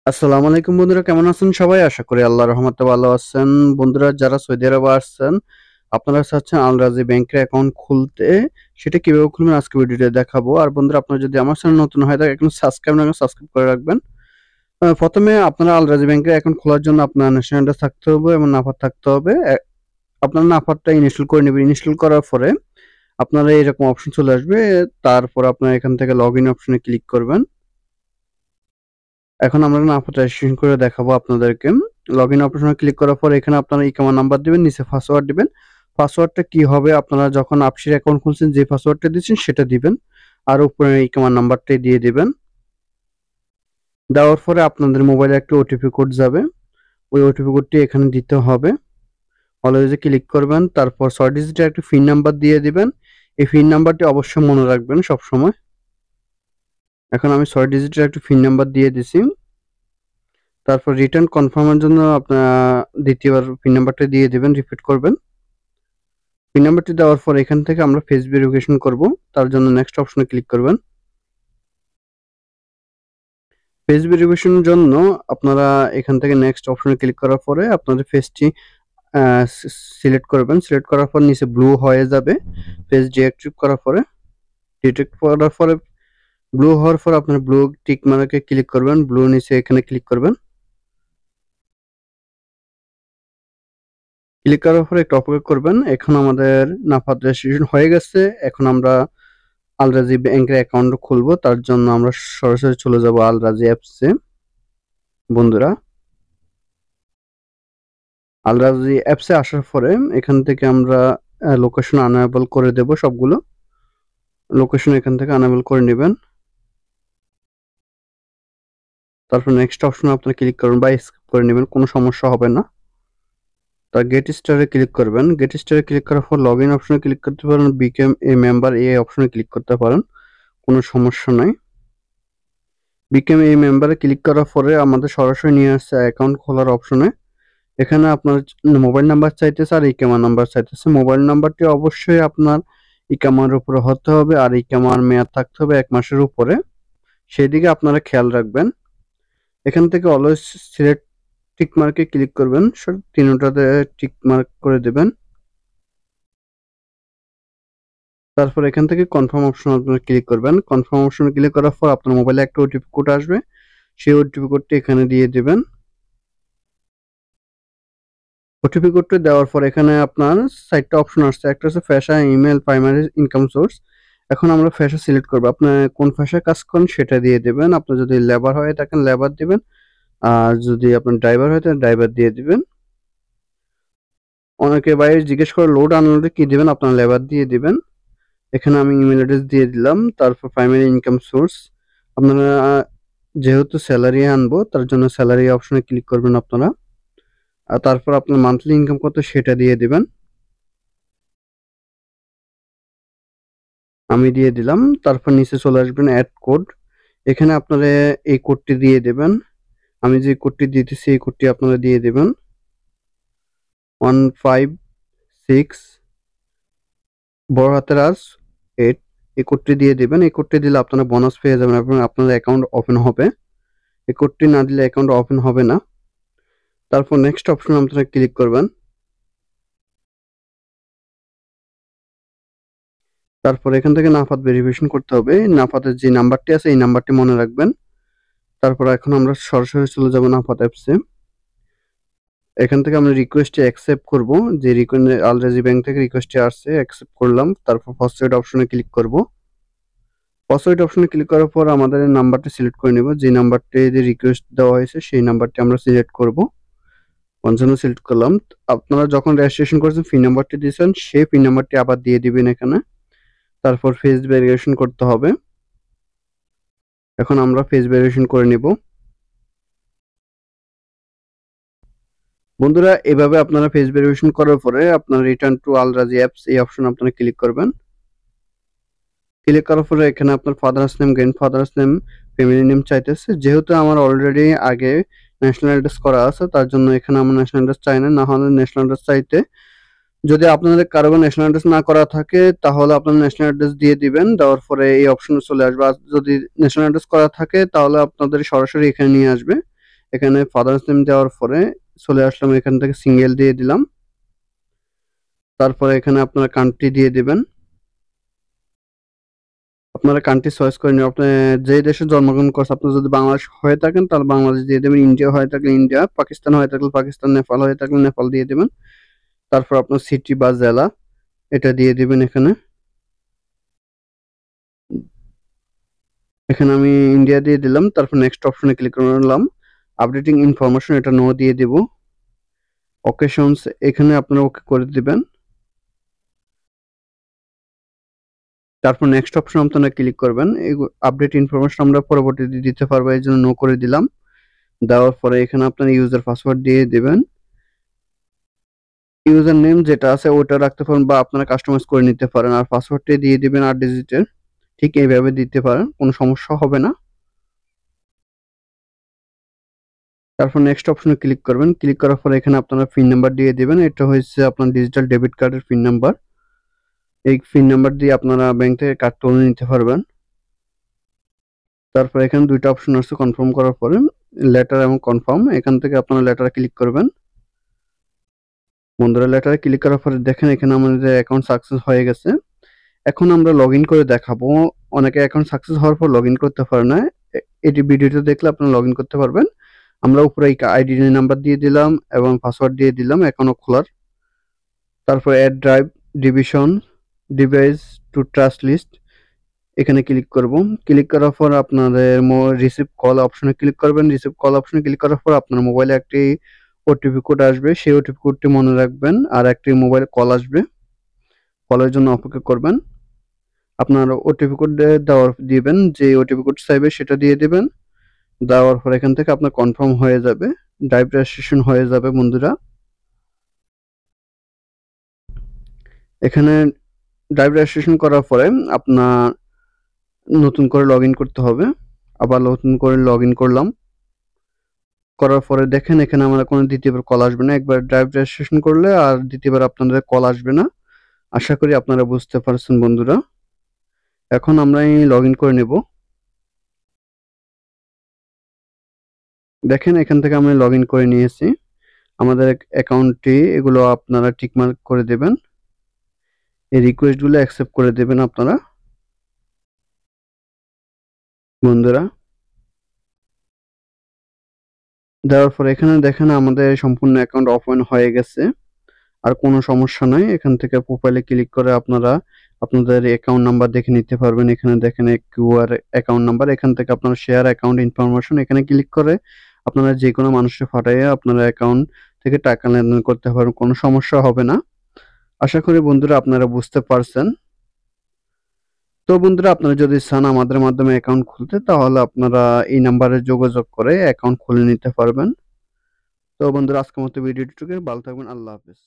আসসালামু আলাইকুম বন্ধুরা, কেমন আছেন সবাই? আশা করি আল্লাহর রহমতে ভালো আছেন। বন্ধুরা, যারা সৌদি আরবে আসছেন, আপনারা চাচ্ছেন আল রাজি ব্যাংকের অ্যাকাউন্ট খুলতে, সেটা কিভাবে খুলবেন আজকে ভিডিওতে দেখাবো। আর বন্ধুরা, আপনারা যদি আমার চ্যানেল নতুন হয়ে থাকে, এখন সাবস্ক্রাইব না করে সাবস্ক্রাইব করে রাখবেন। প্রথমে আপনারা আল রাজি ব্যাংকের অ্যাকাউন্ট খোলার জন্য আপনার ন্যাশনাল আইডি থাকতে হবে এবং নাফার থাকতে হবে। আপনার নাফারটা ইনস্টল করে নেবেন। ইনস্টল করার পরে আপনারা এরকম অপশন চলে আসবে। তারপর আপনারা এখান থেকে লগইন অপশনে ক্লিক করবেন। এখন আমরা নাফাত রেজিস্ট্রেশন করে দেখাবো আপনাদেরকে। লগইন অপশনে ক্লিক করার পর এখানে আপনারা ইকামা নাম্বার দিবেন, নিচে পাসওয়ার্ড দিবেন। পাসওয়ার্ডটা কি হবে, আপনারা যখন আপসির অ্যাকাউন্ট খুলছেন যে পাসওয়ার্ডটা দিচ্ছেন সেটা দিবেন, আর উপরে ইকামা নাম্বারটাই দিয়ে দিবেন। দেওয়ার পরে আপনাদের মোবাইলে একটা ওটিপি কোড যাবে, ওই ওটিপি কোডটি এখানে দিতে হবে। অলওয়েজে ক্লিক করবেন, তারপর 6 ডিজিটের একটা পিন নাম্বার দিয়ে দিবেন। এই পিন নাম্বারটি অবশ্যই মনে রাখবেন সব সময়। এখন আমি 6 ডিজিটের একটা পিন নাম্বার দিয়ে দিছি। তারপর রিটার্ন কনফার্মের জন্য আপনার দ্বিতীয়বার পিন নাম্বারটা দিয়ে দিবেন, রিপিট করবেন। পিন নাম্বারটি দেওয়ার পর এখান থেকে আমরা ফেস ভেরিফিকেশন করব, তার জন্য নেক্সট অপশনে ক্লিক করবেন। ফেস ভেরিফিকেশনের জন্য আপনারা এখান থেকে নেক্সট অপশনে ক্লিক করার পরে আপনাদের ফেসটি সিলেক্ট করবেন। সিলেক্ট করার পর নিচে ব্লু হয়ে যাবে। ফেস ডিটেক্ট করার পরে ব্লু হওয়ার পর আপনার ব্লু টিক মার্কে ক্লিক করবেন। ব্লু নিচে এখানে ক্লিক করবেন। ক্লিক করার পরে একটু অপেক্ষা করবেন। এখন আমাদের নাফাত রেজিস্ট্রেশন হয়ে গেছে। এখন আমরা আল রাজি ব্যাংকের অ্যাকাউন্ট খুলবো, তার জন্য আমরা সরাসরি চলে যাব আল রাজি অ্যাপসে। বন্ধুরা, আল রাজি অ্যাপসে আসার পরে এখান থেকে আমরা লোকেশন আনএবল করে দেব। সবগুলো লোকেশন এখান থেকে আনএবল করে নেবেন। তারপর নেক্সট অপশনে আপনারা ক্লিক করবেন বা স্কিপ করে নেবেন, কোনো সমস্যা হবে না। তার গেট স্টারে ক্লিক করবেন। গেট স্টারে ক্লিক করার পর লগ ইন অপশনে ক্লিক করতে পারেন, বিকেম এ মেম্বার এই অপশনে ক্লিক করতে পারেন, কোনো সমস্যা নাই। বিকেম এই মেম্বারে ক্লিক করার পরে আমাদের সরাসরি নিয়ে আসছে অ্যাকাউন্ট খোলার অপশনে। এখানে আপনার মোবাইল নাম্বার চাইতেছে আর ইকামা নাম্বার চাইতেছে। মোবাইল নাম্বারটি অবশ্যই আপনার ইকামার উপরে হতে হবে আর ইকামার মেয়াদ থাকতে হবে 1 মাসের উপরে, সেদিকে আপনারা খেয়াল রাখবেন। এখান থেকে অলওয়েজ সিলেক্ট টিক মার্কে ক্লিক করবেন, তিনটাতে টিক মার্ক করে দেবেন। তারপর এখান থেকে কনফার্ম অপশন আপনারা ক্লিক করবেন। কনফার্ম অপশনে ক্লিক করার পর আপনার মোবাইলে একটা ওটিপি কোড আসবে, সেই ওটিপি কোডটি এখানে দিয়ে দেবেন। ওটিপি কোডটি দেওয়ার পর এখানে আপনার 4টা অপশন আসছে। একটা হচ্ছে ফ্যাশা, ইমেল, প্রাইমারি ইনকাম সোর্স। এখন আমরা ফ্যাশা সিলেক্ট করব। আপনি কোন ফ্যাশায় কাজ করেন সেটা দিয়ে দেবেন। আপনি যদি লেবার হয়ে থাকেন লেবার দিবেন, আর যদি আপনার ড্রাইভার হয় তাহলে ড্রাইভার দিয়ে দিবেন। অনেকে বাইরে জিজ্ঞেস করে লোড আনলোডে কি দিবেন, আপনার লেবার দিয়ে দিবেন। এখানে আমি ইমেল অ্যাড্রেস দিয়ে দিলাম। তারপর প্রাইমারি ইনকাম সোর্স, আপনারা যেহেতু স্যালারি আনবো তার জন্য স্যালারি অপশনে ক্লিক করবেন আপনারা। আর তারপর আপনার মান্থলি ইনকাম কত সেটা দিয়ে দিবেন। আমি দিয়ে দিলাম। তারপর নিচে চলে আসবেন অ্যাড কোড। এখানে আপনারা এই কোডটি দিয়ে দেবেন। আমি যে কোডটি দিতেছি এই কোডটি আপনারা দিয়ে দেবেন, 156 বড় হাতের আর 8। এই কোডটি দিয়ে দিবেন। এই কোডটি দিলে আপনারা বোনাস পেয়ে যাবেন এবং আপনার অ্যাকাউন্ট ওপেন হবে। এই কোডটি না দিলে অ্যাকাউন্ট ওপেন হবে না। তারপর নেক্সট অপশন আপনারা ক্লিক করবেন। তারপর এখান থেকে নাফাত ভেরিফিকেশন করতে হবে। নাফাতের যে নাম্বারটি আছে এই নাম্বারটি মনে রাখবেন। তারপর এখন আমরা সরাসরি চলে যাব নাফাত অ্যাপসে। এখান থেকে আমরা রিকোয়েস্টটি অ্যাকসেপ্ট করব, যে আল রাজি ব্যাংক থেকে রিকোয়েস্টটি আসছে, অ্যাকসেপ্ট করলাম। তারপর পাসওয়ার্ড অপশনে ক্লিক করব। পাসওয়ার্ড অপশনে ক্লিক করার পর আমাদের নাম্বারটি সিলেক্ট করে নেব। যে নাম্বারটি যে রিকোয়েস্ট দেওয়া হয়েছে সেই নাম্বারটি আমরা সিলেক্ট করব। পঞ্চান্ন সিলেক্ট করলাম। আপনারা যখন রেজিস্ট্রেশন করেছেন পিন নাম্বারটি দিয়েছেন সেই পিন নাম্বারটি আবার দিয়ে দিবেন এখানে। তারপর ফেস ভেরিফিকেশন করতে হবে। এখন আমরা ফেস ভেরিফিকেশন করে নেব। বন্ধুরা, এভাবে আপনারা ফেস ভেরিফিকেশন করার পরে আপনার রিটার্ন টু আল রাজি অ্যাপস এই অপশন আপনারা ক্লিক করবেন। ক্লিক করার পরে এখানে আপনার father's name, grandfathers name, family name চাইতেছে। যেহেতু আমার অলরেডি আগে ন্যাশনাল অ্যাড্রেস করা আছে তার জন্য এখানে আমার ন্যাশনাল অ্যাড্রেস চাই না। না হলে ন্যাশনাল অ্যাড্রেস চাইতে, যদি আপনাদের কারো ন্যাশনাল অ্যাড্রেস না করা থাকে তাহলে আপনার ন্যাশনাল অ্যাড্রেস দিয়ে দিবেন। দেওয়ার পরে এই অপশনে চলে আসবে। আর যদি ন্যাশনাল অ্যাড্রেস করা থাকে তাহলে আপনাদের সরাসরি এখানে নিয়ে আসবে। এখানে ফাদার্স নেম দেওয়ার পরে চলে আসলাম, এখান থেকে সিঙ্গেল দিয়ে দিলাম। তারপরে এখানে আপনারা কান্ট্রি দিয়ে দিবেন। আপনারা কান্ট্রি চয়েস করে নিন, আপনি যে দেশে জন্মগ্রহণ করছেন। আপনি যদি বাংলাদেশ হয়ে থাকেন তাহলে বাংলাদেশ দিয়ে দেবেন, ইন্ডিয়া হয়ে থাকলে ইন্ডিয়া, পাকিস্তান হয়ে থাকলে পাকিস্তান, নেপাল হয়ে থাকলে নেপাল দিয়ে দেবেন। তারপর আপনার সিটি বা জেলা এটা দিয়ে দিবেন। এখানে এখানে আমি ইন্ডিয়া দিয়ে দিলাম। তারপর নেক্সট অপশনে ক্লিক করলাম। আপডেটিং ইনফরমেশন এটা নো দিয়ে দিব। অকেশনস এখানে আপনারা ওকে করে দিবেন। তারপর নেক্সট অপশন আপনারা ক্লিক করবেন। এই আপডেট ইনফরমেশন আমরা পরবর্তীতে দিতে পারবো, এই জন্য নো করে দিলাম। দেওয়ার পরে এখানে আপনারা ইউজার পাসওয়ার্ড দিয়ে দিবেন। ইউজার নেম যেটা আছে ওটা রাখতে পারেন বা আপনারা কাস্টমাইজ করে নিতে পারেন, আর পাসওয়ার্ডটা দিয়ে দিবেন 8 ডিজিটের। ঠিক এইভাবে দিতে পারেন, কোনো সমস্যা হবে না। তারপর নেক্সট অপশনে ক্লিক করবেন। ক্লিক করার পরে এখানে আপনারা পিন নাম্বার দিয়ে দিবেন। এটা হচ্ছে আপনার ডিজিটাল ডেবিট কার্ডের পিন নাম্বার। এই পিন নাম্বার দিয়ে আপনারা ব্যাংক থেকে কার্ড তুলে নিতে পারবেন। তারপর এখানে দুইটা অপশন আছে, কনফার্ম করার পরে লেটার এবং কনফার্ম, এখান থেকে আপনারা লেটারে ক্লিক করবেন। বন্ধুরা লেটারে ক্লিক করার পরে দেখেন এখানে আমাদের অ্যাকাউন্ট সাকসেস হয়ে গেছে। এখন আমরা লগইন করে দেখাবো। অনেকে অ্যাকাউন্ট সাকসেস হওয়ার পর লগইন করতে পারে না, এটি ভিডিওতে দেখলে আপনারা লগইন করতে পারবেন। আমরা উপরে এই আইডি নাম্বার দিয়ে দিলাম এবং পাসওয়ার্ড দিয়ে দিলাম অ্যাকাউন্ট খোলার। তারপর add drive division device to trust list এখানে ক্লিক করব। ক্লিক করার পর আপনাদের রিসিভ কল অপশনে ক্লিক করবেন। রিসিভ কল অপশনে ক্লিক করার পর আপনার মোবাইলে একটি ওটিপি কোড আসবে, সেই ওটিপি কোডটি মনে রাখবেন, আর একটি মোবাইলে কল আসবে, কলের জন্য অপেক্ষা করবেন। আপনার ওটিপি কোড দেওয়ার দিবেন, যে ওটিপি কোড চাইবে সেটা দিয়ে দিবেন। দেওয়ার পর এখান থেকে আপনার কনফার্ম হয়ে যাবে, ড্রাইভ রেজিস্ট্রেশন হয়ে যাবে। বন্ধুরা এখানে ড্রাইভ রেজিস্ট্রেশন করার পরে আপনার নতুন করে লগইন করতে হবে। আবার নতুন করে লগইন করলাম। করার পরে দেখেন এখানে আমার কোনো দ্বিতীয়বার কল আসবে না। একবার ড্রাইভ রেজিস্ট্রেশন করলে আর দ্বিতীয়বার আপনাদের কল আসবে না। আশা করি আপনারা বুঝতে পারছেন বন্ধুরা। এখন আমরা লগইন করে নেব। দেখেন এখান থেকে আমি লগইন করে নিয়েছি আমাদের অ্যাকাউন্টটি। এগুলো আপনারা টিকমার্ক করে দেবেন, এই রিকোয়েস্টগুলো অ্যাকসেপ্ট করে দেবেন আপনারা বন্ধুরা। দেওয়ার পর এখানে দেখেন আমাদের সম্পূর্ণ অ্যাকাউন্ট ওপেন হয়ে গেছে, আর কোনো সমস্যা নাই। এখান থেকে প্রোফাইলে ক্লিক করে আপনারা আপনাদের অ্যাকাউন্ট নাম্বার দেখে নিতে পারবেন। এখানে দেখেন কিউআর অ্যাকাউন্ট নাম্বার, এখান থেকে আপনারা শেয়ার অ্যাকাউন্ট ইনফরমেশন এখানে ক্লিক করে আপনারা যে কোনো মানুষকে পাঠিয়ে আপনার অ্যাকাউন্ট থেকে টাকা লেনদেন করতে পারবেন, কোনো সমস্যা হবে না। আশা করি বন্ধুরা আপনারা বুঝতে পারছেন। তো বন্ধুরা আপনারা যদি চান আমাদের মাধ্যমে অ্যাকাউন্ট খুলতে, তাহলে আপনারা এই নাম্বারে যোগাযোগ করে অ্যাকাউন্ট খুলে নিতে পারবেন। তো বন্ধুরা আজকের মতো ভিডিওটিকে ভালো থাকবেন। আল্লাহ হাফেজ।